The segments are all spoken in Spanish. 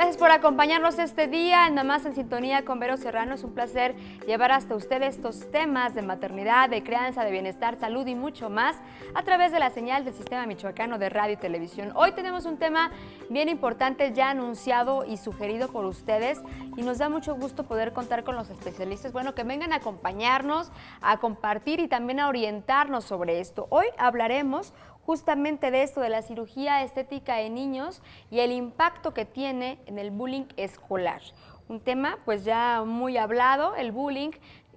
Gracias por acompañarnos este día en Nada Más en Sintonía con Vero Serrano. Es un placer llevar hasta ustedes estos temas de maternidad, de crianza, de bienestar, salud y mucho más a través de la señal del Sistema Michoacano de Radio y Televisión. Hoy tenemos un tema bien importante ya anunciado y sugerido por ustedes y nos da mucho gusto poder contar con los especialistas, bueno, que vengan a acompañarnos, a compartir y también a orientarnos sobre esto. Hoy hablaremos justamente de esto, de la cirugía estética en niños y el impacto que tiene en el bullying escolar. Un tema pues ya muy hablado, el bullying,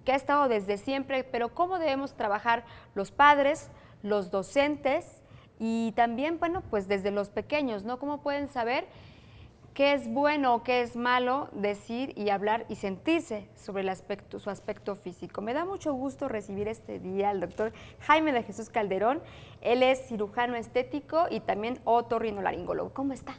que ha estado desde siempre, pero cómo debemos trabajar los padres, los docentes y también, bueno, pues desde los pequeños, ¿no? ¿Cómo pueden saber qué es bueno o qué es malo decir y hablar y sentirse sobre el aspecto, su aspecto físico? Me da mucho gusto recibir este día al doctor Jaime de Jesús Calderón. Él es cirujano estético y también otorrinolaringólogo. ¿Cómo está?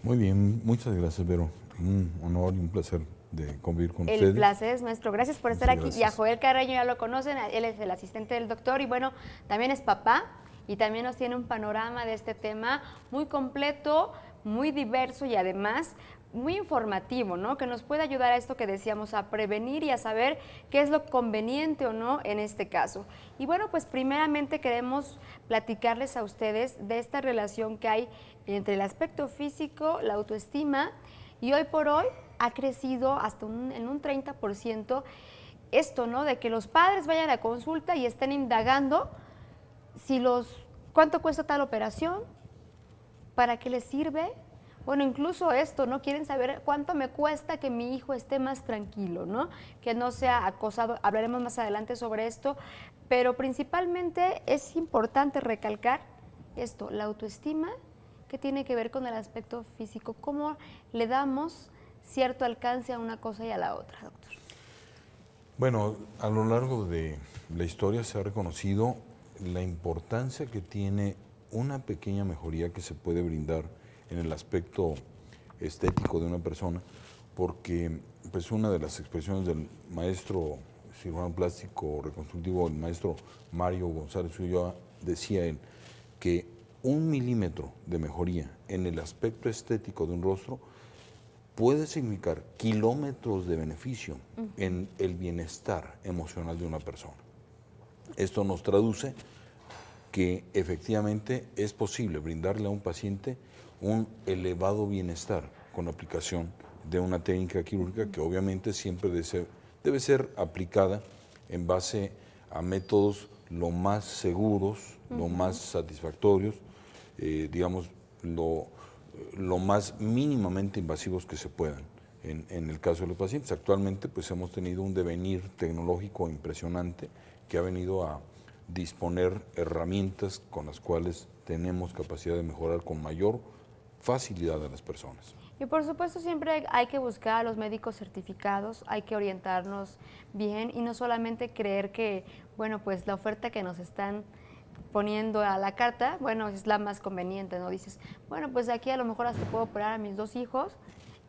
Muy bien, muchas gracias, Vero. Un honor y un placer de convivir con ustedes. El placer es nuestro. Gracias por estar aquí. Gracias. Y a Joel Carreño ya lo conocen, él es el asistente del doctor y bueno, también es papá y también nos tiene un panorama de este tema muy completo, muy diverso y además muy informativo, ¿no? Que nos puede ayudar a esto que decíamos, a prevenir y a saber qué es lo conveniente o no en este caso. Y bueno, pues primeramente queremos platicarles a ustedes de esta relación que hay entre el aspecto físico, la autoestima, y hoy por hoy ha crecido hasta en un 30% esto, ¿no? De que los padres vayan a consulta y estén indagando si cuánto cuesta tal operación, para qué les sirve. Bueno, incluso esto, ¿no? Quieren saber cuánto me cuesta que mi hijo esté más tranquilo, ¿no? Que no sea acosado. Hablaremos más adelante sobre esto, pero principalmente es importante recalcar esto, la autoestima, que tiene que ver con el aspecto físico. ¿Cómo le damos cierto alcance a una cosa y a la otra, doctor? Bueno, a lo largo de la historia se ha reconocido la importancia que tiene una pequeña mejoría que se puede brindar en el aspecto estético de una persona, porque pues una de las expresiones del maestro cirujano plástico reconstructivo, el maestro Mario González Ulloa, decía él que 1 milímetro de mejoría en el aspecto estético de un rostro puede significar kilómetros de beneficio en el bienestar emocional de una persona. Esto nos traduce que efectivamente es posible brindarle a un paciente un elevado bienestar con la aplicación de una técnica quirúrgica que obviamente siempre debe ser aplicada en base a métodos lo más seguros, lo más satisfactorios, digamos, lo más mínimamente invasivos que se puedan en el caso de los pacientes. Actualmente pues hemos tenido un devenir tecnológico impresionante que ha venido a disponer herramientas con las cuales tenemos capacidad de mejorar con mayor facilidad a las personas. Y por supuesto siempre hay que buscar a los médicos certificados, hay que orientarnos bien y no solamente creer que, bueno, pues la oferta que nos están poniendo a la carta, bueno, es la más conveniente, ¿no? Dices, bueno, pues aquí a lo mejor hasta puedo operar a mis 2 hijos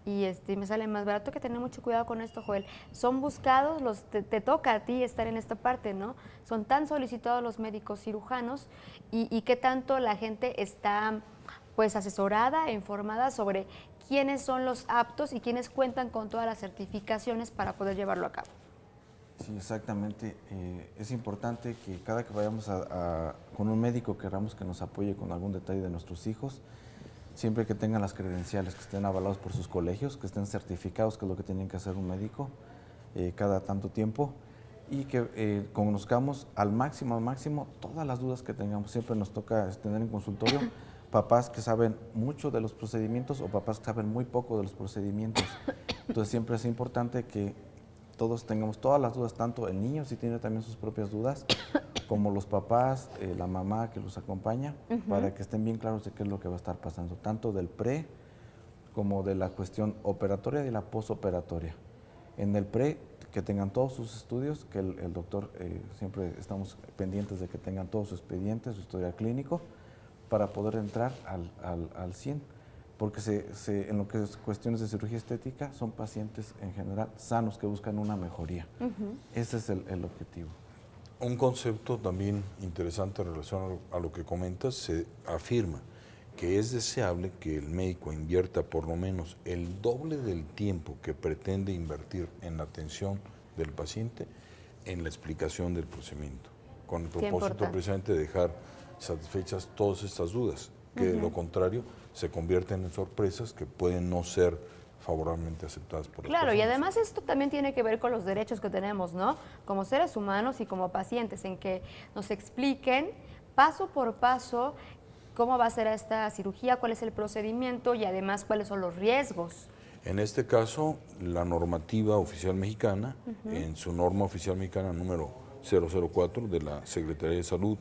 y me sale más barato. Que tener mucho cuidado con esto, Joel. Son buscados, te toca a ti estar en esta parte, ¿no? Son tan solicitados los médicos cirujanos y qué tanto la gente está pues asesorada e informada sobre quiénes son los aptos y quiénes cuentan con todas las certificaciones para poder llevarlo a cabo. Sí, exactamente. Es importante que cada que vayamos con un médico queramos que nos apoye con algún detalle de nuestros hijos, siempre que tengan las credenciales, que estén avalados por sus colegios, que estén certificados, que es lo que tienen que hacer un médico cada tanto tiempo, y que conozcamos al máximo todas las dudas que tengamos. Siempre nos toca tener en consultorio papás que saben mucho de los procedimientos o papás que saben muy poco de los procedimientos. Entonces siempre es importante que todos tengamos todas las dudas, tanto el niño si tiene también sus propias dudas, como los papás, la mamá que los acompaña, para que estén bien claros de qué es lo que va a estar pasando, tanto del pre como de la cuestión operatoria y la posoperatoria. En el pre, que tengan todos sus estudios, que el doctor, siempre estamos pendientes de que tengan todos sus expedientes, su historial clínico, para poder entrar al 100%. Porque en lo que es cuestiones de cirugía estética son pacientes en general sanos que buscan una mejoría. Ese es el objetivo. Un concepto también interesante en relación a lo que comentas, se afirma que es deseable que el médico invierta por lo menos el doble del tiempo que pretende invertir en la atención del paciente en la explicación del procedimiento, con el propósito precisamente de dejar satisfechas todas estas dudas, que de lo contrario se convierten en sorpresas que pueden no ser favorablemente aceptadas por las personas. Claro, y además esto también tiene que ver con los derechos que tenemos, ¿no? Como seres humanos y como pacientes, en que nos expliquen paso por paso cómo va a ser esta cirugía, cuál es el procedimiento y además cuáles son los riesgos. En este caso, la normativa oficial mexicana, en su norma oficial mexicana número 004 de la Secretaría de Salud,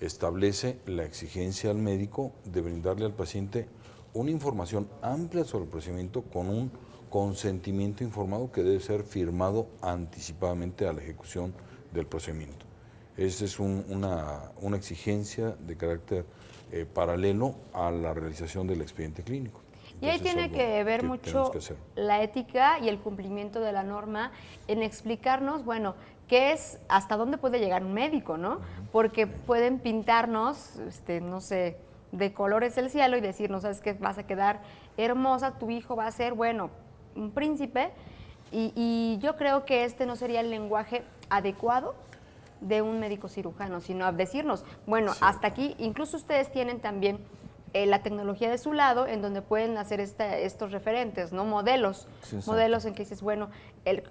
establece la exigencia al médico de brindarle al paciente una información amplia sobre el procedimiento con un consentimiento informado que debe ser firmado anticipadamente a la ejecución del procedimiento. Esa es una exigencia de carácter paralelo a la realización del expediente clínico. Y ahí tiene que ver mucho la ética y el cumplimiento de la norma en explicarnos, bueno, qué es, hasta dónde puede llegar un médico, ¿no? Porque pueden pintarnos, no sé, de colores el cielo y decirnos, sabes que vas a quedar hermosa, tu hijo va a ser, bueno, un príncipe. Y yo creo que este no sería el lenguaje adecuado de un médico cirujano, sino decirnos, bueno, hasta aquí, incluso ustedes tienen también la tecnología de su lado, en donde pueden hacer estos referentes, ¿no? Modelos, modelos en que dices, bueno,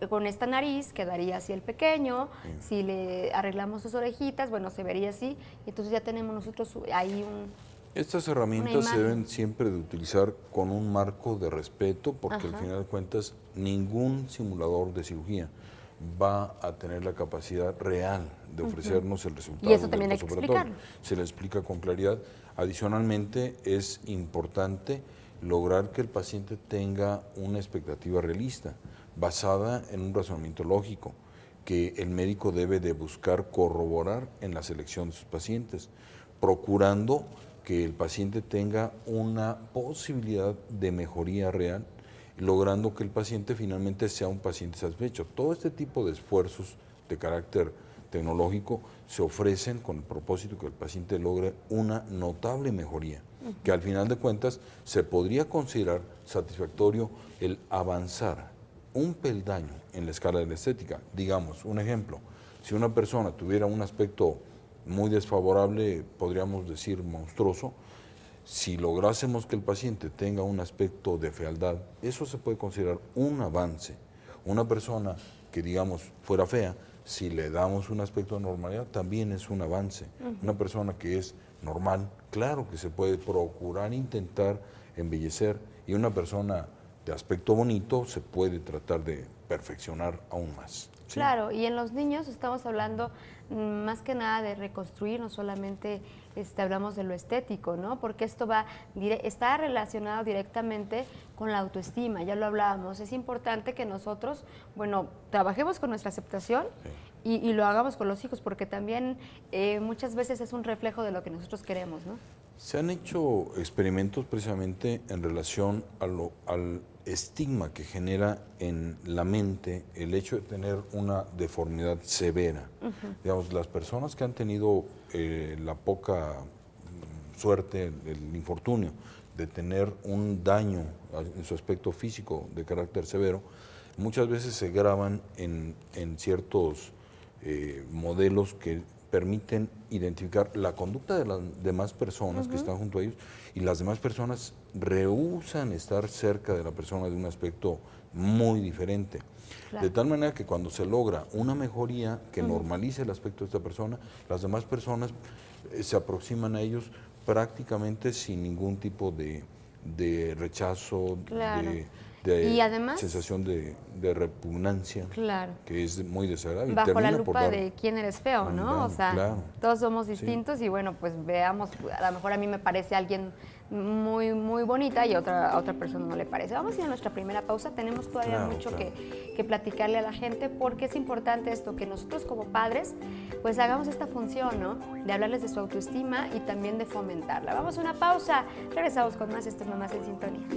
con esta nariz quedaría así el pequeño, si le arreglamos sus orejitas, bueno, se vería así, y entonces ya tenemos nosotros ahí Estas herramientas se deben siempre de utilizar con un marco de respeto, porque al final de cuentas ningún simulador de cirugía va a tener la capacidad real de ofrecernos el resultado. Y eso también hay que explicarlo. Se le explica con claridad. Adicionalmente, es importante lograr que el paciente tenga una expectativa realista, basada en un razonamiento lógico, que el médico debe de buscar corroborar en la selección de sus pacientes, procurando que el paciente tenga una posibilidad de mejoría real, logrando que el paciente finalmente sea un paciente satisfecho. Todo este tipo de esfuerzos de carácter tecnológico se ofrecen con el propósito que el paciente logre una notable mejoría, que al final de cuentas se podría considerar satisfactorio el avanzar un peldaño en la escala de la estética. Digamos, un ejemplo, si una persona tuviera un aspecto muy desfavorable, podríamos decir monstruoso, si lográsemos que el paciente tenga un aspecto de fealdad, eso se puede considerar un avance. Una persona que, digamos, fuera fea, si le damos un aspecto de normalidad, también es un avance. Una persona que es normal, claro que se puede procurar intentar embellecer, y una persona de aspecto bonito se puede tratar de perfeccionar aún más. ¿Sí? Claro, y en los niños estamos hablando más que nada de reconstruir, no solamente hablamos de lo estético, ¿no? Porque esto está relacionado directamente con la autoestima, ya lo hablábamos. Es importante que nosotros, bueno, trabajemos con nuestra aceptación y lo hagamos con los hijos, porque también muchas veces es un reflejo de lo que nosotros queremos, ¿no? Se han hecho experimentos precisamente en relación al estigma que genera en la mente el hecho de tener una deformidad severa. Digamos, las personas que han tenido la poca suerte, el infortunio de tener un daño en su aspecto físico de carácter severo, muchas veces se graban en ciertos modelos que permiten identificar la conducta de las demás personas que están junto a ellos, y las demás personas rehúsan estar cerca de la persona de un aspecto muy diferente. Claro. De tal manera que cuando se logra una mejoría que normalice el aspecto de esta persona, las demás personas se aproximan a ellos prácticamente sin ningún tipo de rechazo, claro. de y además, sensación de repugnancia, claro, que es muy desagradable. Bajo la lupa de quién eres feo, ¿no? Daño, o sea, claro. Todos somos distintos, y bueno, pues veamos, a lo mejor a mí me parece alguien muy, muy bonita y a otra persona no le parece. Vamos a ir a nuestra primera pausa. Tenemos todavía mucho que platicarle a la gente, porque es importante esto, que nosotros como padres pues hagamos esta función, ¿no? De hablarles de su autoestima y también de fomentarla. Vamos a una pausa, regresamos con más. Esto es Mamás en Sintonía.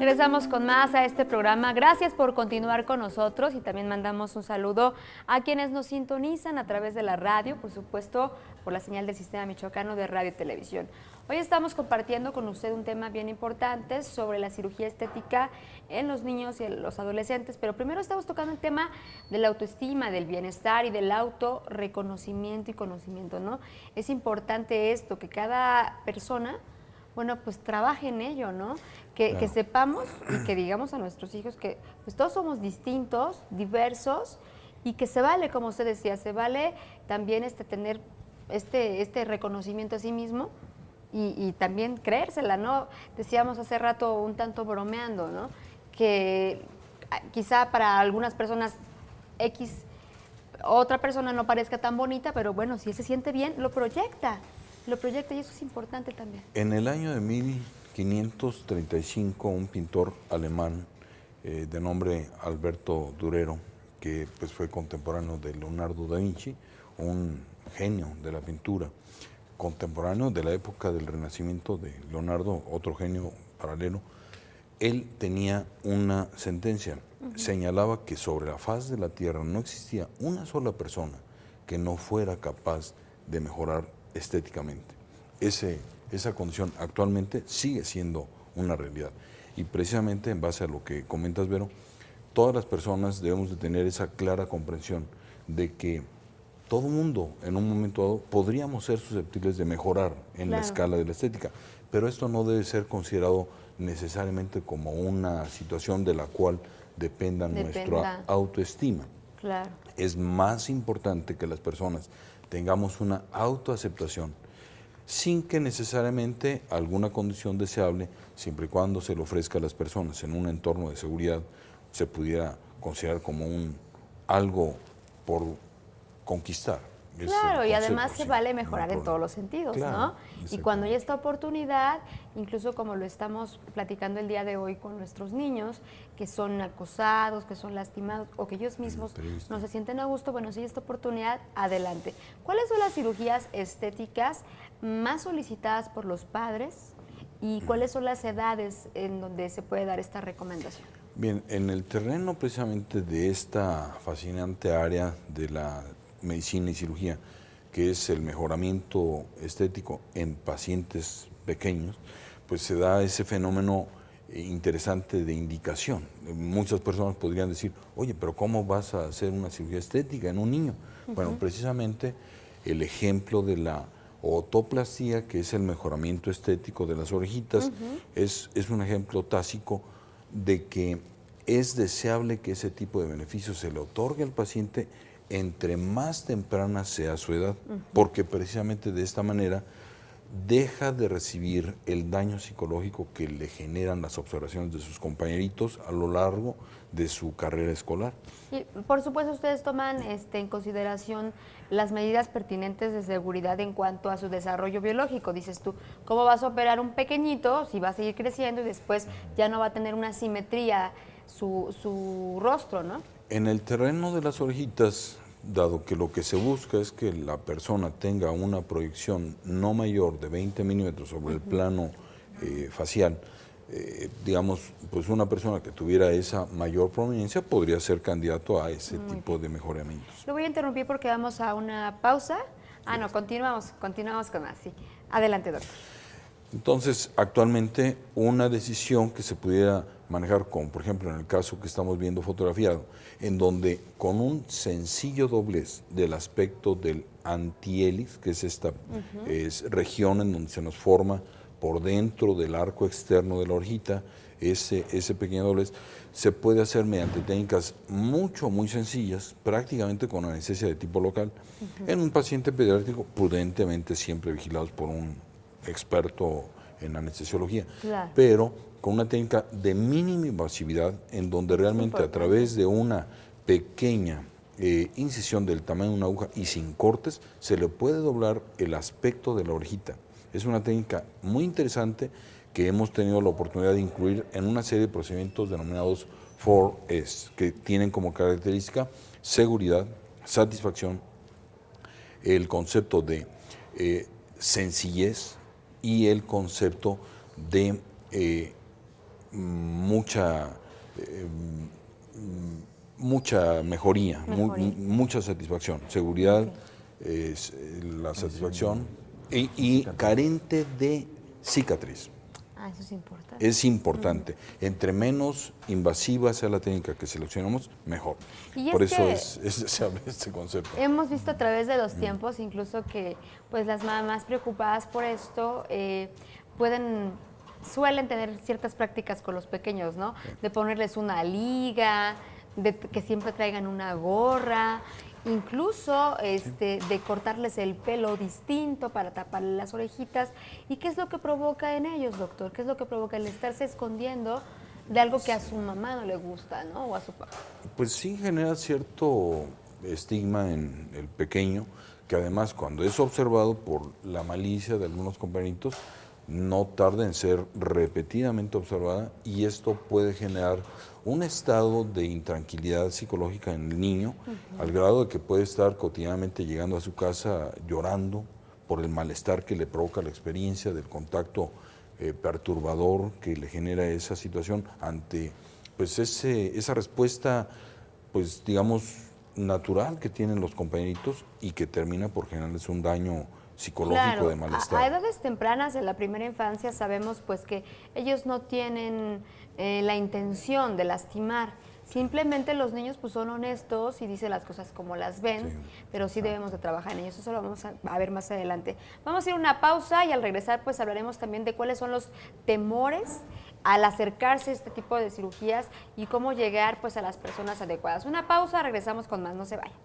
Regresamos con más a este programa. Gracias por continuar con nosotros y también mandamos un saludo a quienes nos sintonizan a través de la radio, por supuesto, por la señal del Sistema Michoacano de Radio y Televisión. Hoy estamos compartiendo con usted un tema bien importante sobre la cirugía estética en los niños y en los adolescentes, pero primero estamos tocando el tema de la autoestima, del bienestar y del autorreconocimiento y conocimiento, ¿no? Es importante esto, que cada persona, bueno, pues trabaje en ello, ¿no? Que sepamos y que digamos a nuestros hijos que pues todos somos distintos, diversos, y que se vale, como usted decía, se vale también tener este reconocimiento a sí mismo y también creérsela, ¿no? Decíamos hace rato un tanto bromeando, ¿no? Que quizá para algunas personas otra persona no parezca tan bonita, pero bueno, si él se siente bien, lo proyecta y eso es importante también. En el año de 1535, un pintor alemán de nombre Alberto Durero, que pues fue contemporáneo de Leonardo da Vinci, un genio de la pintura, contemporáneo de la época del Renacimiento de Leonardo, otro genio paralelo, él tenía una sentencia, señalaba que sobre la faz de la tierra no existía una sola persona que no fuera capaz de mejorar estéticamente. Esa condición actualmente sigue siendo una realidad. Y precisamente en base a lo que comentas, Vero, todas las personas debemos de tener esa clara comprensión de que todo mundo en un momento dado podríamos ser susceptibles de mejorar en la escala de la estética, pero esto no debe ser considerado necesariamente como una situación de la cual dependa nuestra autoestima. Claro. Es más importante que las personas tengamos una autoaceptación sin que necesariamente alguna condición deseable, siempre y cuando se le ofrezca a las personas en un entorno de seguridad, se pudiera considerar como algo por conquistar. Claro, y además se vale mejorar en todos los sentidos, ¿no? Y cuando hay esta oportunidad, incluso como lo estamos platicando el día de hoy con nuestros niños, que son acosados, que son lastimados o que ellos mismos no se sienten a gusto, bueno, si hay esta oportunidad, adelante. ¿Cuáles son las cirugías estéticas más solicitadas por los padres y cuáles son las edades en donde se puede dar esta recomendación? Bien, en el terreno precisamente de esta fascinante área de la medicina y cirugía, que es el mejoramiento estético en pacientes pequeños, pues se da ese fenómeno interesante de indicación. Muchas personas podrían decir, oye, pero ¿cómo vas a hacer una cirugía estética en un niño? Bueno, precisamente el ejemplo de la otoplastía, que es el mejoramiento estético de las orejitas, es un ejemplo tácito de que es deseable que ese tipo de beneficios se le otorgue al paciente entre más temprana sea su edad, porque precisamente de esta manera deja de recibir el daño psicológico que le generan las observaciones de sus compañeritos a lo largo de su carrera escolar. Y por supuesto ustedes toman en consideración las medidas pertinentes de seguridad en cuanto a su desarrollo biológico. Dices tú, ¿cómo vas a operar un pequeñito si va a seguir creciendo y después ya no va a tener una simetría su rostro, ¿no? En el terreno de las orejitas, dado que lo que se busca es que la persona tenga una proyección no mayor de 20 milímetros sobre el plano facial, digamos, pues una persona que tuviera esa mayor prominencia podría ser candidato a ese tipo de mejoramientos. Lo voy a interrumpir porque vamos a una pausa. No, continuamos con más, sí. Adelante, doctor. Entonces, actualmente una decisión que se pudiera manejar, como por ejemplo en el caso que estamos viendo fotografiado, en donde con un sencillo doblez del aspecto del antihélice, que es esta región en donde se nos forma por dentro del arco externo de la orejita, ese pequeño doblez, se puede hacer mediante técnicas muy sencillas, prácticamente con anestesia de tipo local, en un paciente pediátrico prudentemente siempre vigilados por un experto en anestesiología, pero con una técnica de mínima invasividad en donde realmente a través de una pequeña incisión del tamaño de una aguja y sin cortes se le puede doblar el aspecto de la orejita. Es una técnica muy interesante que hemos tenido la oportunidad de incluir en una serie de procedimientos denominados 4S, que tienen como característica seguridad, satisfacción, el concepto de sencillez y el concepto de mucha, mucha mejoría, mucha satisfacción, seguridad, la satisfacción y carente de cicatriz. Eso es importante. Es importante. Entre menos invasiva sea la técnica que seleccionamos, mejor. Y Por eso que se habla de este concepto. hemos visto a través de los tiempos, incluso que pues las mamás preocupadas por esto suelen tener ciertas prácticas con los pequeños, ¿no? De ponerles una liga, de que siempre traigan una gorra, incluso de cortarles el pelo distinto para taparle las orejitas. ¿Y qué es lo que provoca en ellos, doctor? ¿Qué es lo que provoca el estarse escondiendo de algo que a su mamá no le gusta, ¿no? O a su papá. Pues sí genera cierto estigma en el pequeño, que además cuando es observado por la malicia de algunos compañeritos, no tarda en ser repetidamente observada y esto puede generar un estado de intranquilidad psicológica en el niño, al grado de que puede estar cotidianamente llegando a su casa llorando por el malestar que le provoca la experiencia del contacto perturbador que le genera esa situación ante pues esa respuesta, pues digamos, natural que tienen los compañeritos y que termina por generarles un daño psicológico de malestar. A edades tempranas, en la primera infancia, sabemos pues que ellos no tienen la intención de lastimar. Simplemente los niños pues son honestos y dicen las cosas como las ven, pero sí debemos de trabajar en ellos. Eso lo vamos a ver más adelante. Vamos a ir a una pausa y al regresar pues hablaremos también de cuáles son los temores al acercarse a este tipo de cirugías y cómo llegar pues a las personas adecuadas. Una pausa, regresamos con más, no se vayan.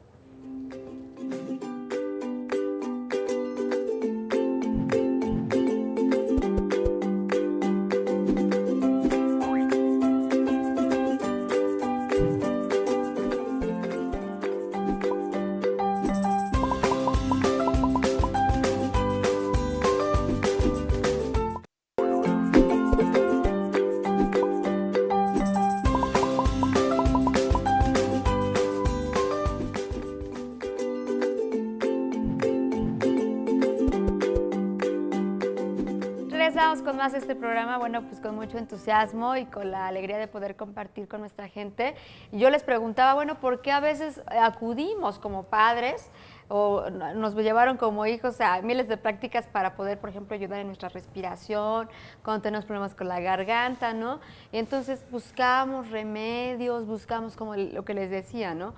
Regresamos con más de este programa, bueno, pues con mucho entusiasmo y con la alegría de poder compartir con nuestra gente. Yo les preguntaba, bueno, ¿por qué a veces acudimos como padres o nos llevaron como hijos a miles de prácticas para poder, por ejemplo, ayudar en nuestra respiración, cuando tenemos problemas con la garganta, ¿no? Y entonces buscamos remedios, buscamos como lo que les decía, ¿no?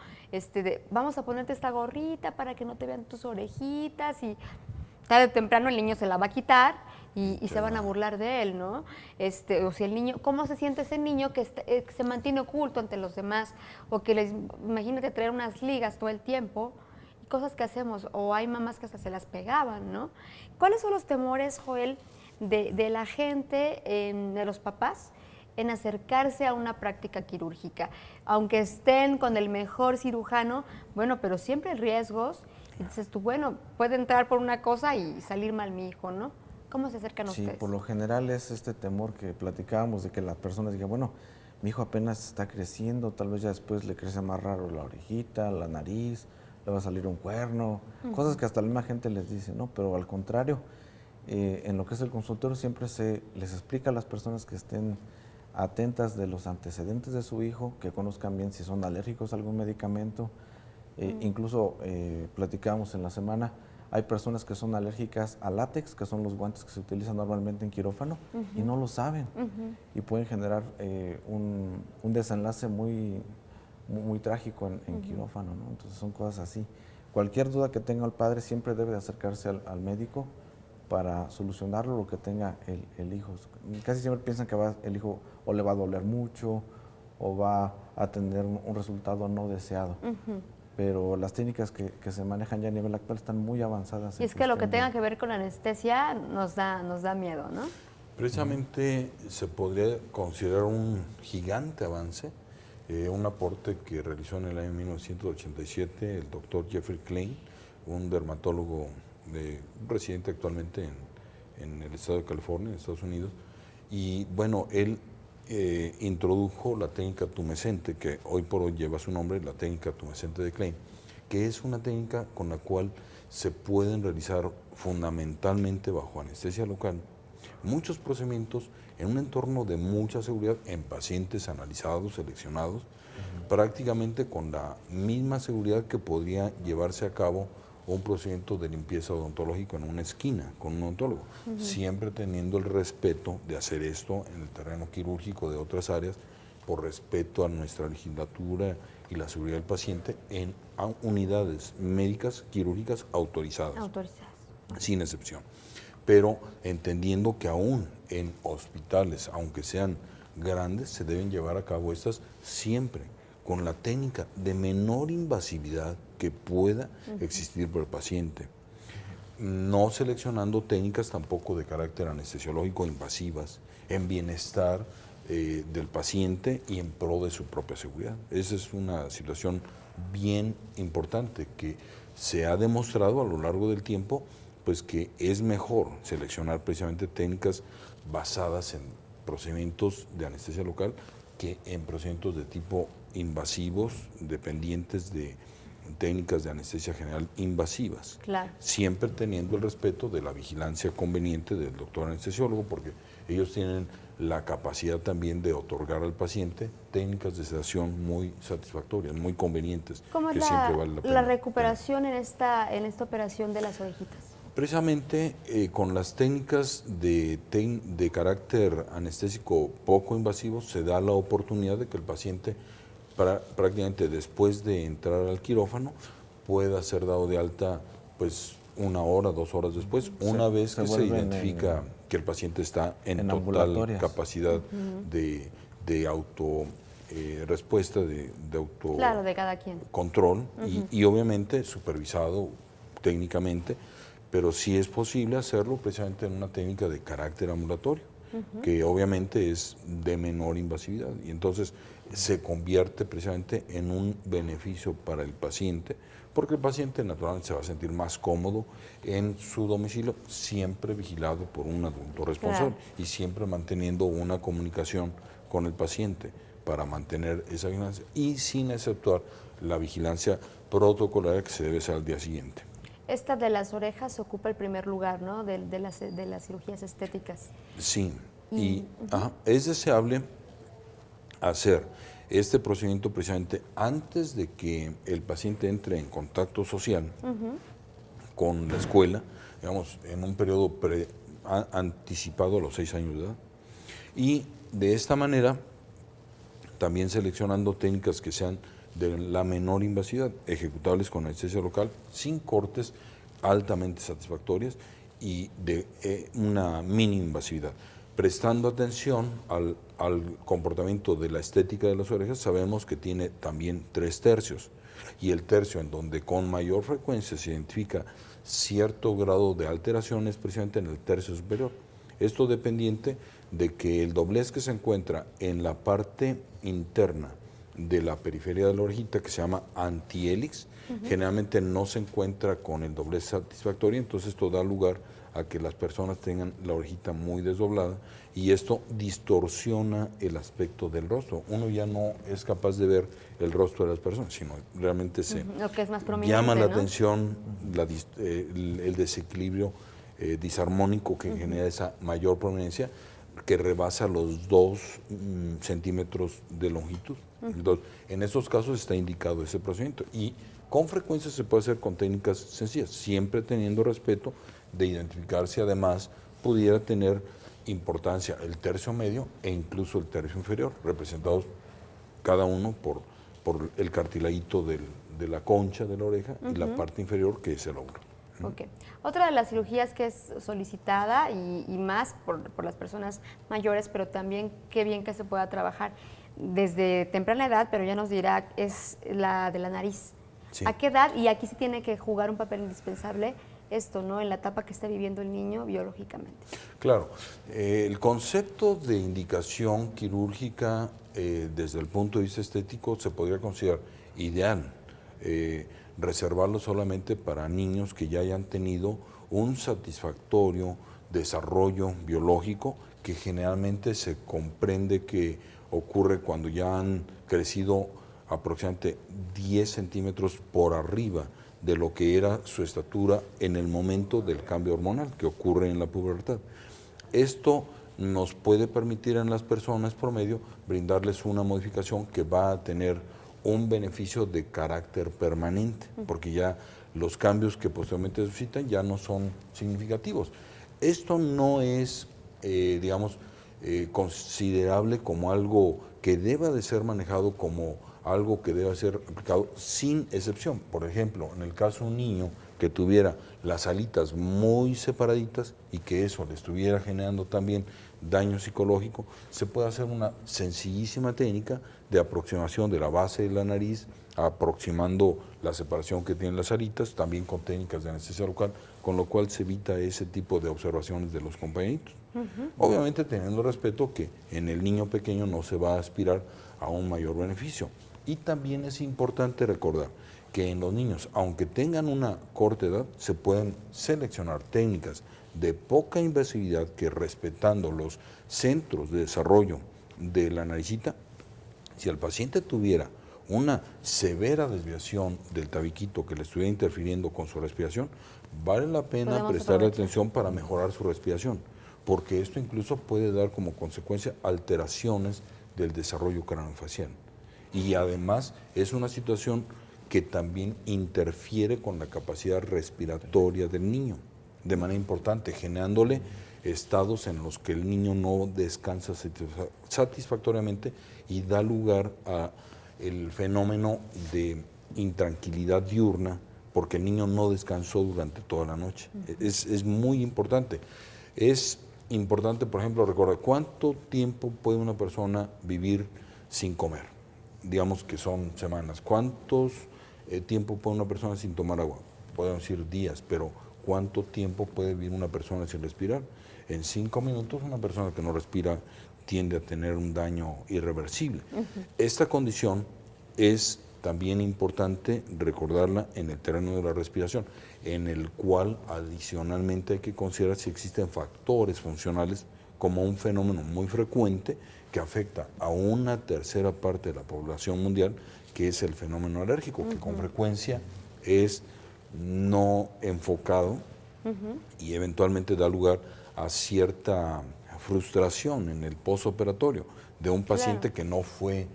Vamos a ponerte esta gorrita para que no te vean tus orejitas y tarde o temprano el niño se la va a quitar y se van a burlar de él, ¿no? O si el niño, ¿cómo se siente ese niño que se mantiene oculto ante los demás? O que imagínate traer unas ligas todo el tiempo y cosas que hacemos, o hay mamás que hasta se las pegaban, ¿no? ¿Cuáles son los temores, Joel, de la gente, de los papás, en acercarse a una práctica quirúrgica? Aunque estén con el mejor cirujano, bueno, pero siempre hay riesgos. Y dices tú, bueno, puede entrar por una cosa y salir mal mi hijo, ¿no? ¿Cómo se acercan ustedes? Sí, por lo general es este temor que platicábamos de que las personas digan, bueno, mi hijo apenas está creciendo, tal vez ya después le crece más raro la orejita, la nariz, le va a salir un cuerno, cosas que hasta la misma gente les dice, ¿no? Pero al contrario, en lo que es el consultorio siempre se les explica a las personas que estén atentas de los antecedentes de su hijo, que conozcan bien si son alérgicos a algún medicamento. Incluso platicábamos en la semana, hay personas que son alérgicas a látex, que son los guantes que se utilizan normalmente en quirófano, y no lo saben. Y pueden generar un desenlace muy trágico en quirófano, ¿no? Entonces son cosas así. Cualquier duda que tenga el padre siempre debe de acercarse al médico para solucionarlo lo que tenga el hijo. Casi siempre piensan que el hijo o le va a doler mucho o va a tener un resultado no deseado. Pero las técnicas que se manejan ya a nivel actual están muy avanzadas. Y es que lo que tenga que ver con anestesia nos da miedo, ¿no? Precisamente se podría considerar un gigante avance, un aporte que realizó en el año 1987 el doctor Jeffrey Klein, un dermatólogo residente actualmente en el estado de California, en Estados Unidos. Y bueno, él introdujo la técnica tumescente, que hoy por hoy lleva su nombre, la técnica tumescente de Klein, que es una técnica con la cual se pueden realizar fundamentalmente bajo anestesia local muchos procedimientos en un entorno de mucha seguridad en pacientes analizados, seleccionados, prácticamente con la misma seguridad que podría llevarse a cabo un procedimiento de limpieza odontológico en una esquina con un odontólogo, siempre teniendo el respeto de hacer esto en el terreno quirúrgico de otras áreas, por respeto a nuestra legislatura y la seguridad del paciente en unidades médicas quirúrgicas autorizadas, sin excepción. Pero entendiendo que aún en hospitales, aunque sean grandes, se deben llevar a cabo estas siempre con la técnica de menor invasividad que pueda existir por el paciente, no seleccionando técnicas tampoco de carácter anestesiológico invasivas, en bienestar del paciente y en pro de su propia seguridad. Esa es una situación bien importante que se ha demostrado a lo largo del tiempo, pues que es mejor seleccionar precisamente técnicas basadas en procedimientos de anestesia local que en procedimientos de tipo invasivos, dependientes de técnicas de anestesia general invasivas. Claro. Siempre teniendo el respeto de la vigilancia conveniente del doctor anestesiólogo, porque ellos tienen la capacidad también de otorgar al paciente técnicas de sedación muy satisfactorias, muy convenientes. ¿Cómo es siempre vale la pena la recuperación en esta operación de las orejitas? Precisamente con las técnicas de carácter anestésico poco invasivo se da la oportunidad de que el paciente prácticamente después de entrar al quirófano pueda ser dado de alta pues 1 hora, 2 horas después, una vez que se identifica que el paciente está en total capacidad de auto respuesta, de auto claro, de cada quien. Control y obviamente supervisado técnicamente, pero sí es posible hacerlo precisamente en una técnica de carácter ambulatorio, que obviamente es de menor invasividad y entonces se convierte precisamente en un beneficio para el paciente, porque el paciente naturalmente se va a sentir más cómodo en su domicilio, siempre vigilado por un adulto responsable y siempre manteniendo una comunicación con el paciente para mantener esa vigilancia y sin exceptuar la vigilancia protocolaria que se debe hacer al día siguiente. Esta de las orejas ocupa el primer lugar, ¿no?, de las cirugías estéticas. Sí, y es deseable hacer este procedimiento precisamente antes de que el paciente entre en contacto social con la escuela, digamos, en un periodo anticipado a los 6 años de edad. Y de esta manera, también seleccionando técnicas que sean de la menor invasividad, ejecutables con anestesia local, sin cortes, altamente satisfactorias y de una mínima invasividad. Prestando atención al comportamiento de la estética de las orejas, sabemos que tiene también 3 tercios. Y el tercio en donde con mayor frecuencia se identifica cierto grado de alteración es precisamente en el tercio superior. Esto dependiente de que el doblez que se encuentra en la parte interna de la periferia de la orejita, que se llama antihélix, generalmente no se encuentra con el doblez satisfactorio, entonces esto da lugar a que las personas tengan la orejita muy desdoblada y esto distorsiona el aspecto del rostro. Uno ya no es capaz de ver el rostro de las personas, sino realmente se lo que es más prominente, llama la ¿no?, atención el desequilibrio disarmónico que genera esa mayor prominencia que rebasa los 2 centímetros de longitud. Entonces, en estos casos está indicado ese procedimiento y con frecuencia se puede hacer con técnicas sencillas, siempre teniendo respeto de identificar si además pudiera tener importancia el tercio medio e incluso el tercio inferior, representados cada uno por el cartilaguito de la concha de la oreja y la parte inferior que es el hombro. Okay. Otra de las cirugías que es solicitada y más por las personas mayores, pero también qué bien que se pueda trabajar desde temprana edad, pero ya nos dirá, es la de la nariz. Sí. ¿A qué edad? Y aquí sí tiene que jugar un papel indispensable esto, ¿no?, en la etapa que está viviendo el niño biológicamente. Claro, el concepto de indicación quirúrgica desde el punto de vista estético se podría considerar ideal, reservarlo solamente para niños que ya hayan tenido un satisfactorio desarrollo biológico que generalmente se comprende que ocurre cuando ya han crecido aproximadamente 10 centímetros por arriba de lo que era su estatura en el momento del cambio hormonal que ocurre en la pubertad. Esto nos puede permitir en las personas promedio brindarles una modificación que va a tener un beneficio de carácter permanente, porque ya los cambios que posteriormente suscitan ya no son significativos. Esto no es, considerable como algo que deba de ser manejado como algo que deba ser aplicado sin excepción. Por ejemplo, en el caso de un niño que tuviera las alitas muy separaditas y que eso le estuviera generando también daño psicológico, se puede hacer una sencillísima técnica de aproximación de la base de la nariz, aproximando la separación que tienen las alitas, también con técnicas de anestesia local, con lo cual se evita ese tipo de observaciones de los compañeritos. Obviamente teniendo respeto que en el niño pequeño no se va a aspirar a un mayor beneficio. Y también es importante recordar que en los niños, aunque tengan una corta edad, se pueden seleccionar técnicas de poca invasividad que, respetando los centros de desarrollo de la naricita, si el paciente tuviera una severa desviación del tabiquito que le estuviera interfiriendo con su respiración, vale la pena prestarle atención para mejorar su respiración, porque esto incluso puede dar como consecuencia alteraciones del desarrollo craneofacial. Y además es una situación que también interfiere con la capacidad respiratoria del niño, de manera importante, generándole estados en los que el niño no descansa satisfactoriamente y da lugar a el fenómeno de intranquilidad diurna, porque el niño no descansó durante toda la noche. Es muy importante. Es importante, por ejemplo, recordar cuánto tiempo puede una persona vivir sin comer. Digamos que son semanas. ¿Cuántos tiempo puede una persona sin tomar agua? Podemos decir días, pero ¿cuánto tiempo puede vivir una persona sin respirar? En 5 minutos una persona que no respira tiende a tener un daño irreversible. Esta condición es también importante recordarla en el terreno de la respiración, en el cual adicionalmente hay que considerar si existen factores funcionales como un fenómeno muy frecuente que afecta a una tercera parte de la población mundial, que es el fenómeno alérgico, que con frecuencia es no enfocado y eventualmente da lugar a cierta frustración en el postoperatorio de un paciente que no fue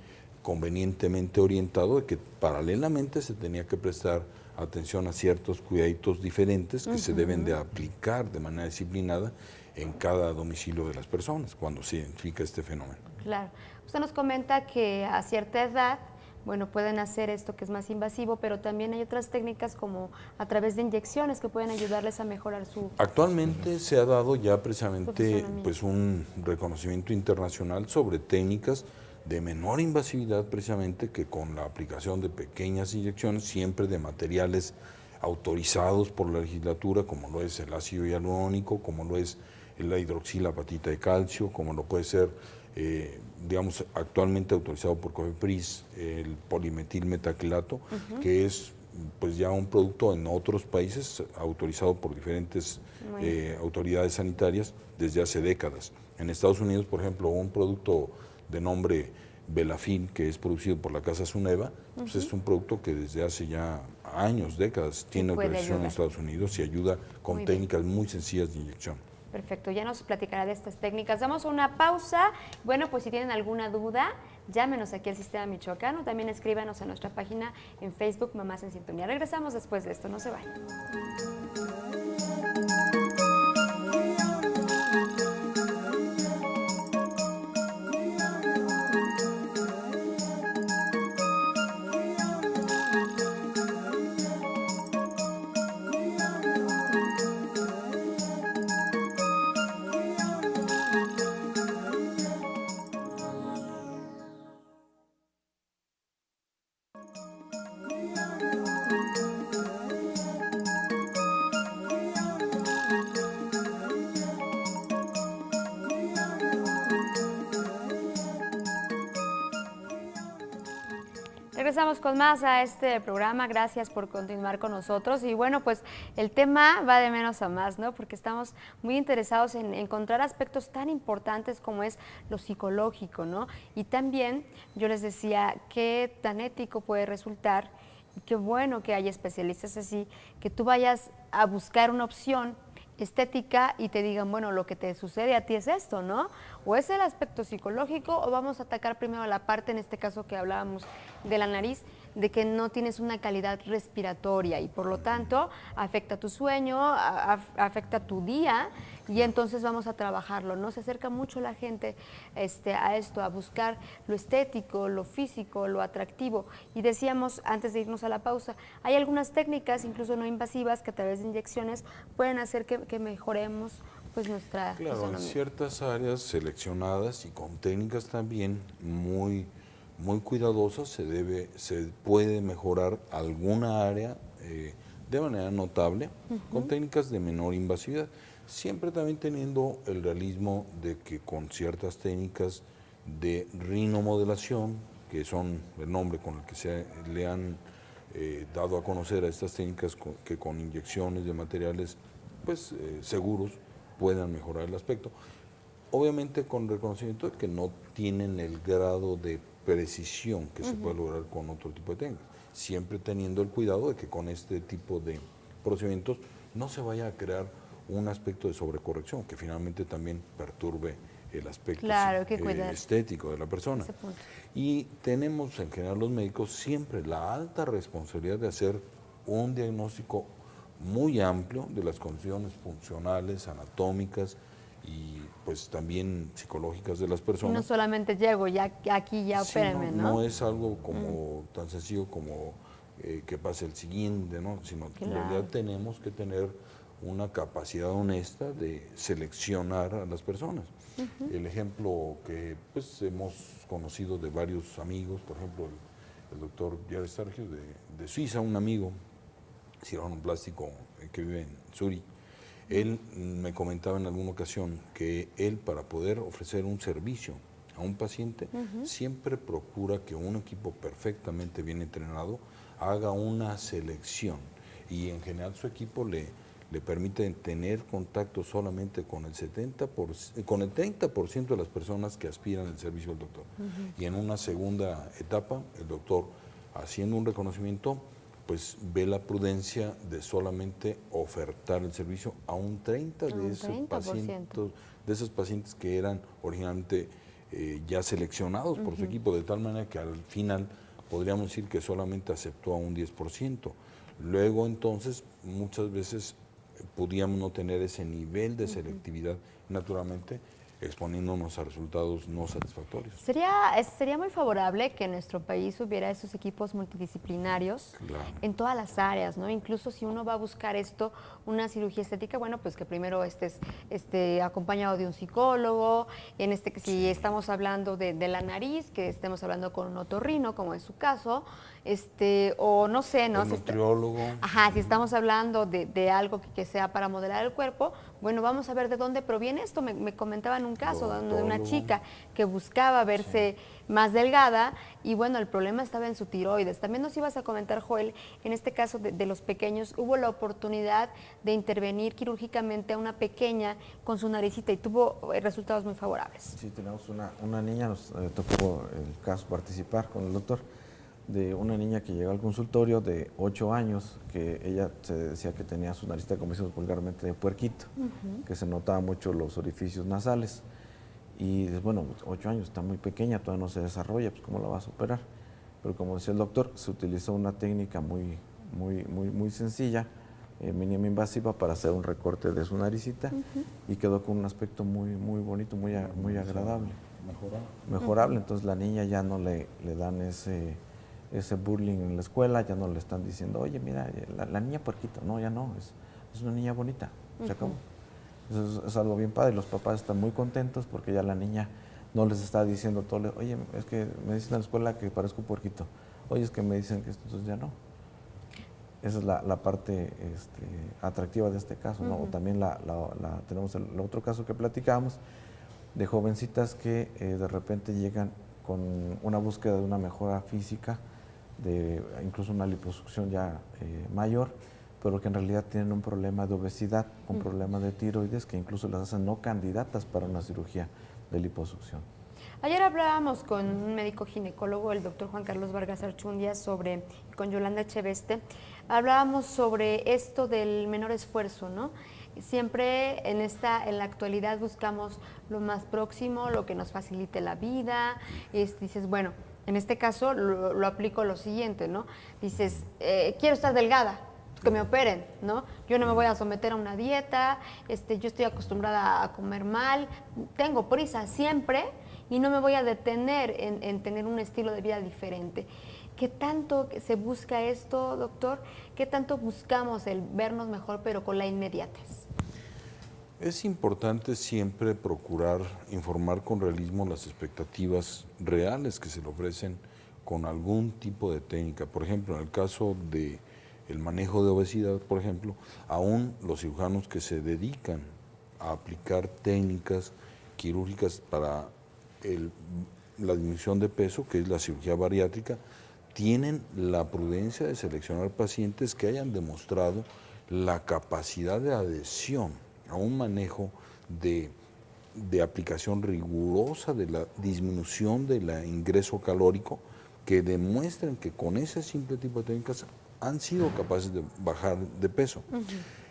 convenientemente orientado, de que paralelamente se tenía que prestar atención a ciertos cuidaditos diferentes que se deben de aplicar de manera disciplinada en cada domicilio de las personas cuando se identifica este fenómeno. Claro. Usted nos comenta que a cierta edad, bueno, pueden hacer esto que es más invasivo, pero también hay otras técnicas como a través de inyecciones que pueden ayudarles a mejorar su... Actualmente se ha dado ya precisamente pues un reconocimiento internacional sobre técnicas de menor invasividad, precisamente que con la aplicación de pequeñas inyecciones, siempre de materiales autorizados por la legislatura, como lo es el ácido hialurónico, como lo es la hidroxilapatita de calcio, como lo puede ser, digamos, actualmente autorizado por COFEPRIS, el polimetilmetacrilato, que es pues ya un producto en otros países autorizado por diferentes autoridades sanitarias desde hace décadas. En Estados Unidos, por ejemplo, un producto de nombre Belafin, que es producido por la Casa Suneva, pues es un producto que desde hace ya años, décadas, tiene autorización en Estados Unidos y ayuda con técnicas muy sencillas de inyección. Perfecto, ya nos platicará de estas técnicas. Damos una pausa. Bueno, pues si tienen alguna duda, llámenos aquí al Sistema Michoacano. También escríbanos a nuestra página en Facebook, Mamás en Sintonía. Regresamos después de esto, no se vayan. Regresamos con más a este programa, gracias por continuar con nosotros y bueno, pues el tema va de menos a más, ¿no? Porque estamos muy interesados en encontrar aspectos tan importantes como es lo psicológico, ¿no? Y también yo les decía qué tan ético puede resultar y qué bueno que hay especialistas así, que tú vayas a buscar una opción estética y te digan, bueno, lo que te sucede a ti es esto, ¿no? O es el aspecto psicológico o vamos a atacar primero la parte, en este caso que hablábamos de la nariz, de que no tienes una calidad respiratoria y por lo tanto afecta tu sueño, afecta tu día y entonces vamos a trabajarlo, ¿no? Se acerca mucho la gente a esto, a buscar lo estético, lo físico, lo atractivo. Y decíamos antes de irnos a la pausa, hay algunas técnicas, incluso no invasivas, que a través de inyecciones pueden hacer que mejoremos pues nuestra Claro, en fisonomía. ciertas áreas seleccionadas y con técnicas también muy cuidadosas se puede mejorar alguna área de manera notable con técnicas de menor invasividad, siempre también teniendo el realismo de que con ciertas técnicas de rinomodelación, que son el nombre con el que se le han dado a conocer a estas técnicas que con inyecciones de materiales pues seguros puedan mejorar el aspecto. Obviamente con reconocimiento de que no tienen el grado de precisión que se puede lograr con otro tipo de técnicas, siempre teniendo el cuidado de que con este tipo de procedimientos no se vaya a crear un aspecto de sobrecorrección que finalmente también perturbe el aspecto Claro, hay que cuidar estético de la persona. ese punto. Y tenemos en general los médicos siempre la alta responsabilidad de hacer un diagnóstico muy amplio de las condiciones funcionales, anatómicas y pues también psicológicas de las personas. No solamente llego, ya aquí ya Sí, opérenme, ¿no? no es algo como tan sencillo como que pase el siguiente, ¿no? Sino que en Claro. realidad tenemos que tener una capacidad honesta de seleccionar a las personas. El ejemplo que pues hemos conocido de varios amigos, por ejemplo el doctor Jared Stargio de Suiza, un amigo cirujano plástico que vive en Zurich, él me comentaba en alguna ocasión que él, para poder ofrecer un servicio a un paciente, siempre procura que un equipo perfectamente bien entrenado haga una selección y en general su equipo le permite tener contacto solamente con el 30% de las personas que aspiran al servicio del doctor. Y en una segunda etapa, el doctor, haciendo un reconocimiento, pues ve la prudencia de solamente ofertar el servicio a un 30% A un 30%. de esos pacientes que eran originalmente ya seleccionados por su equipo, de tal manera que al final podríamos decir que solamente aceptó a un 10%. Luego entonces muchas veces podíamos no tener ese nivel de selectividad, naturalmente exponiéndonos a resultados no satisfactorios. Sería muy favorable que en nuestro país hubiera esos equipos multidisciplinarios Claro. en todas las áreas, ¿no? Incluso si uno va a buscar esto, una cirugía estética, bueno, pues que primero estés acompañado de un psicólogo, que si estamos hablando de la nariz, que estemos hablando con un otorrino, como es su caso, o no sé, ¿no? El nutriólogo. Ajá, si estamos hablando de algo que sea para modelar el cuerpo, bueno, vamos a ver de dónde proviene esto. Me comentaban un caso de una Odontólogo. chica que buscaba verse más delgada y bueno, el problema estaba en su tiroides. También nos ibas a comentar, Joel, en este caso de los pequeños, hubo la oportunidad de intervenir quirúrgicamente a una pequeña con su naricita y tuvo resultados muy favorables. Sí, tenemos una niña, nos tocó el caso participar con el doctor, de una niña que llegó al consultorio de 8 años, que ella se decía que tenía su naricita, como decimos vulgarmente, de puerquito, que se notaba mucho los orificios nasales. Y dices, bueno, 8 años, está muy pequeña, todavía no se desarrolla, pues ¿cómo la vas a operar? Pero como decía el doctor, se utilizó una técnica muy sencilla, mínimo invasiva, para hacer un recorte de su naricita y quedó con un aspecto muy bonito, muy agradable. Mejorable. Entonces la niña ya no le dan ese bullying en la escuela, ya no le están diciendo, oye, mira, la niña puerquito. No, ya no, es una niña bonita, se acabó. Eso es algo bien padre, los papás están muy contentos porque ya la niña no les está diciendo todo, oye, es que me dicen en la escuela que parezco puerquito, oye, es que me dicen que esto, entonces ya no. Esa es la parte atractiva de este caso, ¿no? O también tenemos el otro caso que platicábamos, de jovencitas que de repente llegan con una búsqueda de una mejora física, de incluso una liposucción ya mayor, pero que en realidad tienen un problema de obesidad, un problema de tiroides, que incluso las hacen no candidatas para una cirugía de liposucción. Ayer hablábamos con un médico ginecólogo, el doctor Juan Carlos Vargas Archundia, con Yolanda Echeveste, hablábamos sobre esto del menor esfuerzo, ¿no? siempre en la actualidad buscamos lo más próximo, lo que nos facilite la vida. Dices, bueno, en este caso lo aplico lo siguiente, ¿no? Dices, quiero estar delgada, que me operen, ¿no? Yo no me voy a someter a una dieta, yo estoy acostumbrada a comer mal, tengo prisa siempre y no me voy a detener en tener un estilo de vida diferente. ¿Qué tanto se busca esto, doctor? ¿Qué tanto buscamos el vernos mejor, pero con la inmediatez? Es importante siempre procurar informar con realismo las expectativas reales que se le ofrecen con algún tipo de técnica. Por ejemplo, en el caso del manejo de obesidad, por ejemplo, aún los cirujanos que se dedican a aplicar técnicas quirúrgicas para la disminución de peso, que es la cirugía bariátrica, tienen la prudencia de seleccionar pacientes que hayan demostrado la capacidad de adhesión a un manejo de aplicación rigurosa de la disminución del ingreso calórico, que demuestren que con ese simple tipo de técnicas han sido capaces de bajar de peso.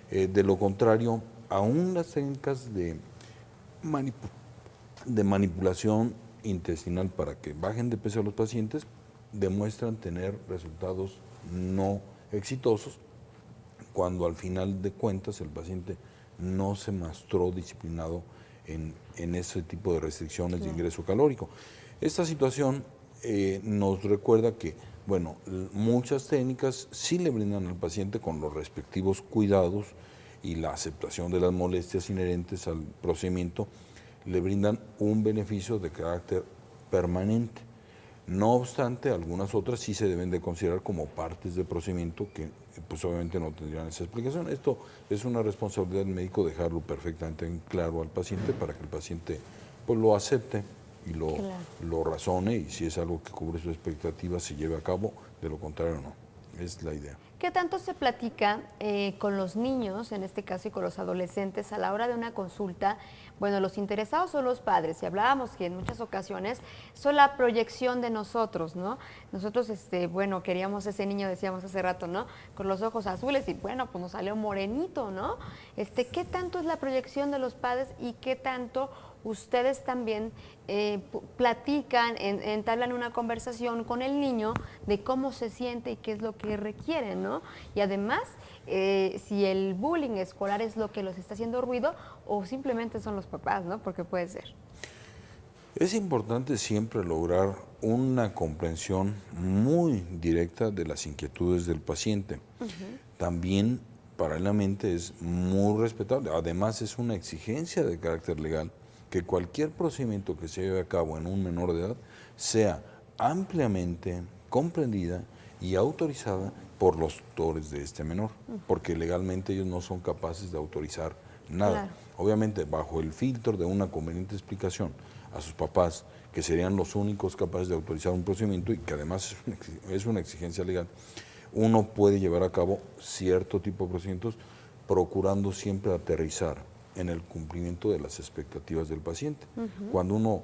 De lo contrario, aún las técnicas de manipulación intestinal para que bajen de peso a los pacientes demuestran tener resultados no exitosos cuando al final de cuentas el paciente no se mostró disciplinado en ese tipo de restricciones de ingreso calórico. Esta situación nos recuerda que, bueno, muchas técnicas sí le brindan al paciente con los respectivos cuidados y la aceptación de las molestias inherentes al procedimiento, le brindan un beneficio de carácter permanente. No obstante, algunas otras sí se deben de considerar como partes del procedimiento que pues obviamente no tendrían esa explicación. Esto es una responsabilidad del médico dejarlo perfectamente en claro al paciente para que el paciente pues lo acepte y lo razone, y si es algo que cubre sus expectativas se lleve a cabo, de lo contrario no. Es la idea. ¿Qué tanto se platica con los niños, en este caso, y con los adolescentes a la hora de una consulta? Bueno, los interesados son los padres, y hablábamos que en muchas ocasiones son la proyección de nosotros, ¿no? Nosotros, bueno, queríamos ese niño, decíamos hace rato, ¿no? Con los ojos azules, y bueno, pues nos salió morenito, ¿no? ¿Qué tanto es la proyección de los padres y qué tanto ustedes también platican, entablan una conversación con el niño de cómo se siente y qué es lo que requieren, ¿no? Y además, si el bullying escolar es lo que los está haciendo ruido o simplemente son los papás, ¿no? Porque puede ser. Es importante siempre lograr una comprensión muy directa de las inquietudes del paciente. También, paralelamente, es muy respetable. Además, es una exigencia de carácter legal que cualquier procedimiento que se lleve a cabo en un menor de edad sea ampliamente comprendida y autorizada por los tutores de este menor, porque legalmente ellos no son capaces de autorizar nada. Claro. Obviamente, bajo el filtro de una conveniente explicación a sus papás, que serían los únicos capaces de autorizar un procedimiento y que además es una exigencia legal, uno puede llevar a cabo cierto tipo de procedimientos procurando siempre aterrizar en el cumplimiento de las expectativas del paciente. Cuando uno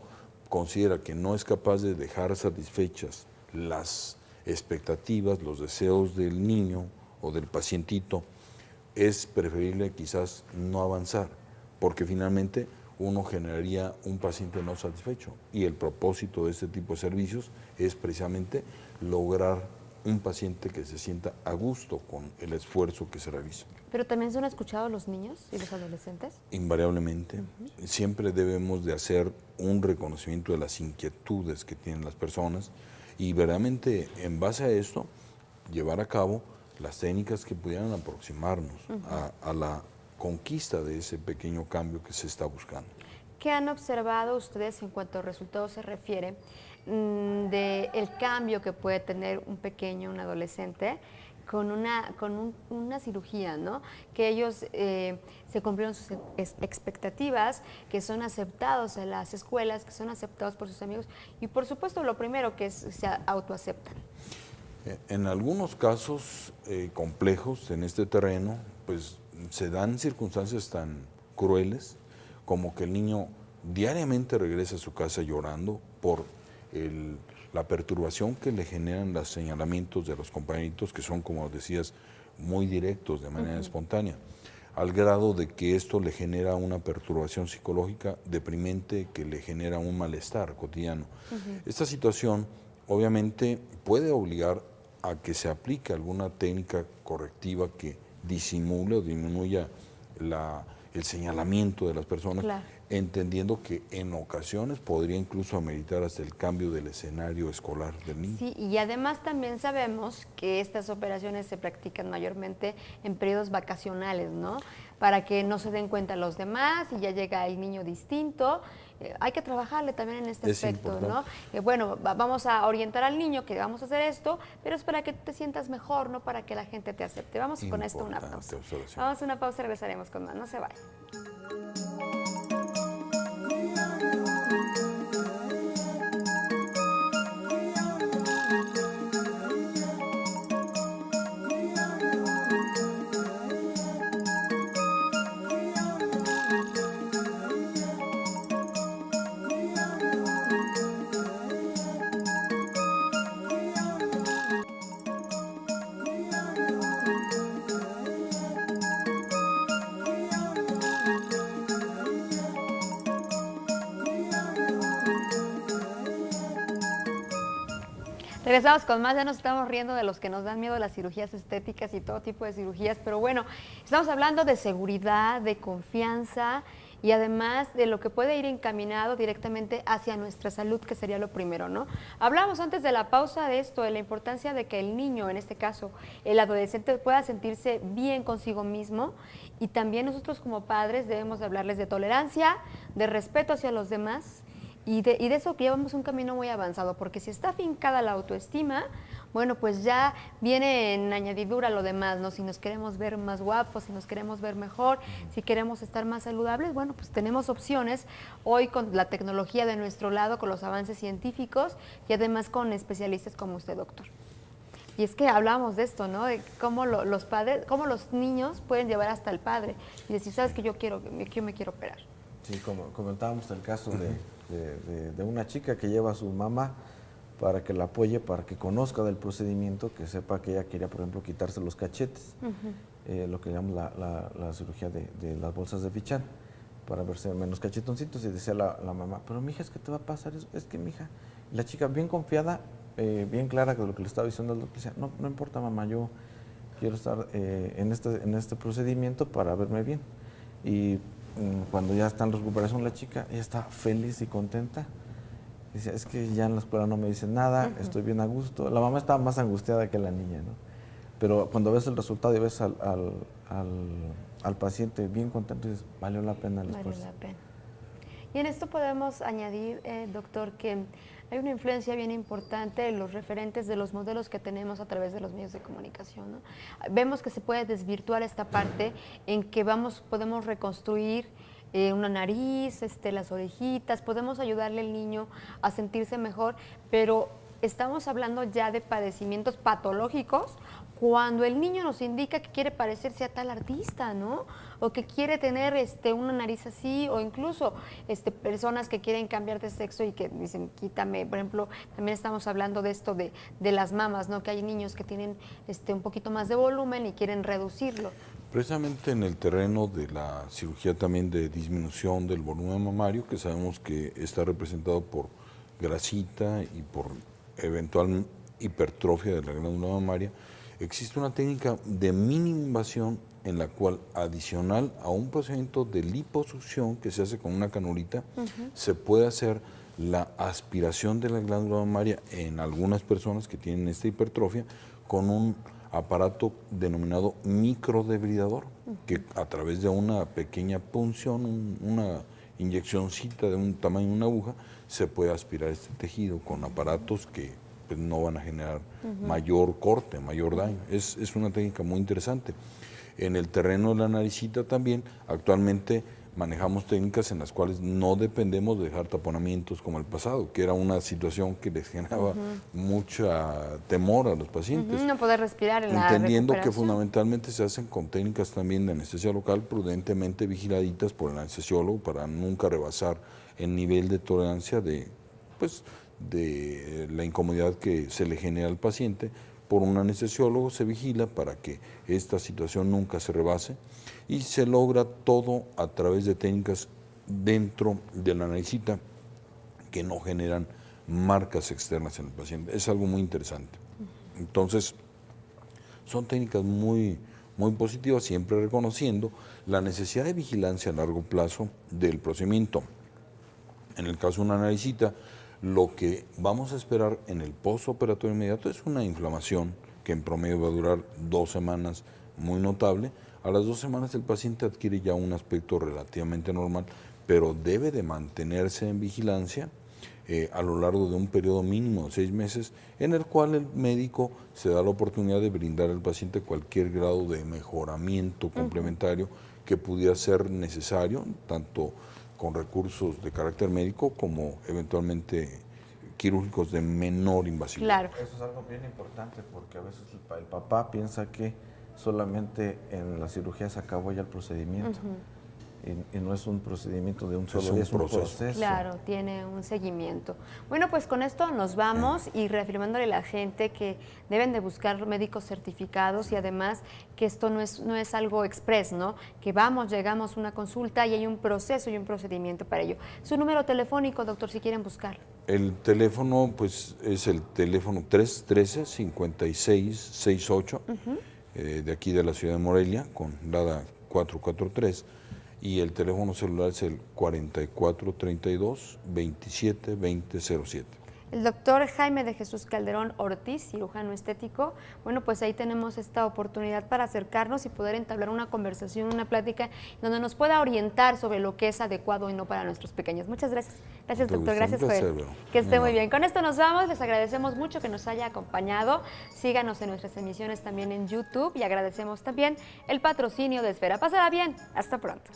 considera que no es capaz de dejar satisfechas las expectativas, los deseos del niño o del pacientito, es preferible quizás no avanzar, porque finalmente uno generaría un paciente no satisfecho. Y el propósito de este tipo de servicios es precisamente lograr un paciente que se sienta a gusto con el esfuerzo que se realiza. ¿Pero también son escuchados los niños y los adolescentes? Invariablemente. Siempre debemos de hacer un reconocimiento de las inquietudes que tienen las personas y verdaderamente en base a esto llevar a cabo las técnicas que pudieran aproximarnos a la conquista de ese pequeño cambio que se está buscando. ¿Qué han observado ustedes en cuanto a resultados se refiere del cambio que puede tener un pequeño, un adolescente, con una cirugía, ¿no? Que ellos se cumplieron sus expectativas, que son aceptados en las escuelas, que son aceptados por sus amigos y por supuesto lo primero que es se autoaceptan. En algunos casos complejos en este terreno, pues se dan circunstancias tan crueles como que el niño diariamente regresa a su casa llorando por la perturbación que le generan los señalamientos de los compañeritos, que son, como decías, muy directos, de manera espontánea. al grado de que esto le genera una perturbación psicológica deprimente que le genera un malestar cotidiano. Esta situación obviamente puede obligar a que se aplique alguna técnica correctiva que disimule o disminuya el señalamiento de las personas, Claro. entendiendo que en ocasiones podría incluso ameritar hasta el cambio del escenario escolar del niño. Sí, y además también sabemos que estas operaciones se practican mayormente en periodos vacacionales, ¿no? Para que no se den cuenta los demás y ya llega el niño distinto. Hay que trabajarle también en este Es aspecto, ¿no? importante. Bueno, vamos a orientar al niño que vamos a hacer esto, pero es para que te sientas mejor, no para que la gente te acepte. Vamos con esto a una Importante pausa. observación. Vamos a una pausa y regresaremos con más. No se vayan. Regresamos con más, ya nos estamos riendo de los que nos dan miedo a las cirugías estéticas y todo tipo de cirugías, pero bueno, estamos hablando de seguridad, de confianza y además de lo que puede ir encaminado directamente hacia nuestra salud, que sería lo primero, ¿no? Hablábamos antes de la pausa de esto, de la importancia de que el niño, en este caso el adolescente, pueda sentirse bien consigo mismo, y también nosotros como padres debemos de hablarles de tolerancia, de respeto hacia los demás. Y de eso que llevamos un camino muy avanzado, porque si está afincada la autoestima, bueno, pues ya viene en añadidura lo demás, ¿no? Si nos queremos ver más guapos, si nos queremos ver mejor, si queremos estar más saludables, bueno, pues tenemos opciones hoy con la tecnología de nuestro lado, con los avances científicos y además con especialistas como usted, doctor. Y es que hablábamos de esto, ¿no? De cómo los padres, cómo los niños pueden llevar hasta el padre y decir, ¿sabes qué? Yo me quiero operar. Sí, como comentábamos el caso de una chica que lleva a su mamá para que la apoye, para que conozca del procedimiento, que sepa que ella quería, por ejemplo, quitarse los cachetes, lo que llamamos la cirugía de las bolsas de Fichan, para verse menos cachetoncitos, y decía la mamá, pero mija, es que te va a pasar eso, es que mija, y la chica bien confiada, bien clara de lo que le estaba diciendo el doctor, decía, no importa mamá, yo quiero estar en este procedimiento para verme bien. Y cuando ya está en recuperación la chica, ella está feliz y contenta. Dice, es que ya en la escuela no me dicen nada, estoy bien a gusto. La mamá estaba más angustiada que la niña, ¿no? Pero cuando ves el resultado y ves al paciente bien contento, dices, valió la pena el esfuerzo. Valió la pena. Y en esto podemos añadir, doctor, que hay una influencia bien importante en los referentes de los modelos que tenemos a través de los medios de comunicación, ¿no? Vemos que se puede desvirtuar esta parte en que podemos reconstruir una nariz, las orejitas, podemos ayudarle al niño a sentirse mejor, pero estamos hablando ya de padecimientos patológicos cuando el niño nos indica que quiere parecerse a tal artista, ¿no? O que quiere tener una nariz así, o incluso personas que quieren cambiar de sexo y que dicen, quítame. Por ejemplo, también estamos hablando de esto de las mamas, ¿no? Que hay niños que tienen un poquito más de volumen y quieren reducirlo. Precisamente en el terreno de la cirugía también de disminución del volumen mamario, que sabemos que está representado por grasita y por eventual hipertrofia de la glándula mamaria, existe una técnica de mínima invasión en la cual, adicional a un procedimiento de liposucción que se hace con una canulita, se puede hacer la aspiración de la glándula mamaria en algunas personas que tienen esta hipertrofia con un aparato denominado microdebridador, que a través de una pequeña punción, una inyeccióncita de un tamaño de una aguja, se puede aspirar este tejido con aparatos que pues, no van a generar mayor corte, mayor daño. Es una técnica muy interesante. En el terreno de la naricita también, actualmente manejamos técnicas en las cuales no dependemos de dejar taponamientos como el pasado, que era una situación que les generaba mucha temor a los pacientes. No poder respirar en la entendiendo que recuperación. Fundamentalmente se hacen con técnicas también de anestesia local, prudentemente vigiladitas por el anestesiólogo para nunca rebasar el nivel de tolerancia de la incomodidad que se le genera al paciente por un anestesiólogo, se vigila para que esta situación nunca se rebase y se logra todo a través de técnicas dentro de la naricita que no generan marcas externas en el paciente. Es algo muy interesante. Entonces, son técnicas muy positivas, siempre reconociendo la necesidad de vigilancia a largo plazo del procedimiento. En el caso de una naricita, lo que vamos a esperar en el postoperatorio inmediato es una inflamación que en promedio va a durar 2 semanas, muy notable. A las 2 semanas el paciente adquiere ya un aspecto relativamente normal, pero debe de mantenerse en vigilancia a lo largo de un periodo mínimo de 6 meses, en el cual el médico se da la oportunidad de brindar al paciente cualquier grado de mejoramiento complementario que pudiera ser necesario, tanto con recursos de carácter médico como eventualmente quirúrgicos de menor invasividad. Claro. Eso es algo bien importante porque a veces el papá piensa que solamente en la cirugía se acabó ya el procedimiento. Y no es un procedimiento de un solo día, es un proceso. Claro, tiene un seguimiento. Bueno, pues con esto nos vamos y reafirmándole a la gente que deben de buscar médicos certificados y además que esto no es algo express, ¿no? Que llegamos a una consulta y hay un proceso y un procedimiento para ello. Su número telefónico, doctor, si quieren buscarlo. El teléfono, pues, es el teléfono 313-5668, de aquí de la ciudad de Morelia, con DADA 443. Y el teléfono celular es el 4432-272007. El doctor Jaime de Jesús Calderón Ortiz, cirujano estético. Bueno, pues ahí tenemos esta oportunidad para acercarnos y poder entablar una conversación, una plática donde nos pueda orientar sobre lo que es adecuado y no para nuestros pequeños. Muchas gracias. Gracias, doctor. Gracias, Joel. Que esté muy bien. Con esto nos vamos. Les agradecemos mucho que nos haya acompañado. Síganos en nuestras emisiones también en YouTube y agradecemos también el patrocinio de Esfera. Pásala bien. Hasta pronto.